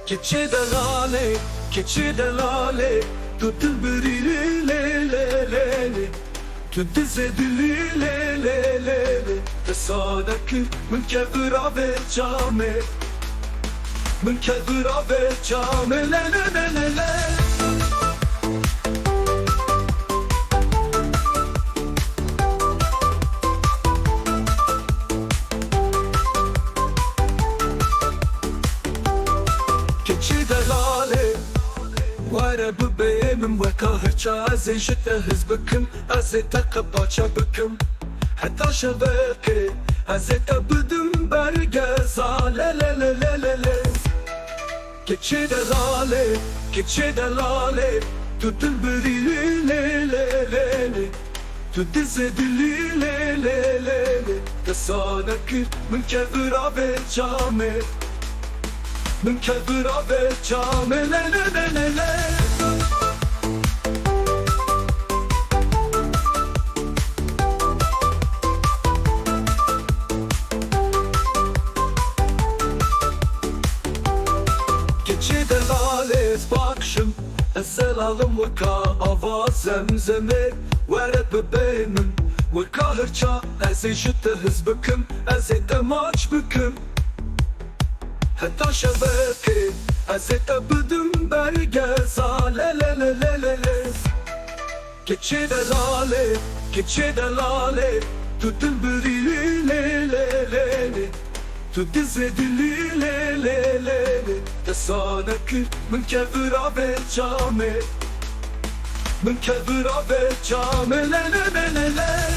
keçe delale, keçe delale, tu dilberi le le le, tu dizedili le le le, tesadaki min kevra ve came, min kevra ve came le le le le le. keçi delale wara bebeyim وكاهرچا زيشت هزبكم ازيت قباچا بكم حتى شبكي ازيت بدم برغزا لا لا لا لا لا لا keçi delale keçi delale tu dilberi le le le le tu dizedili le le le le tesadaki min kevra ve came min kevra ve came le le le le le. keçi delale bakşım eselalım vaka ava zemzeme veret bebeğimin vaka hırça ezişte hızbıkım ezete maç büküm hatta şebeke ezete büdüm bergeza le le le le le le keçi delale keçi delale tu dilberi le le le le tu dizedili le le le le tesadaki min kevra ve came min kevra ve came le le le le le.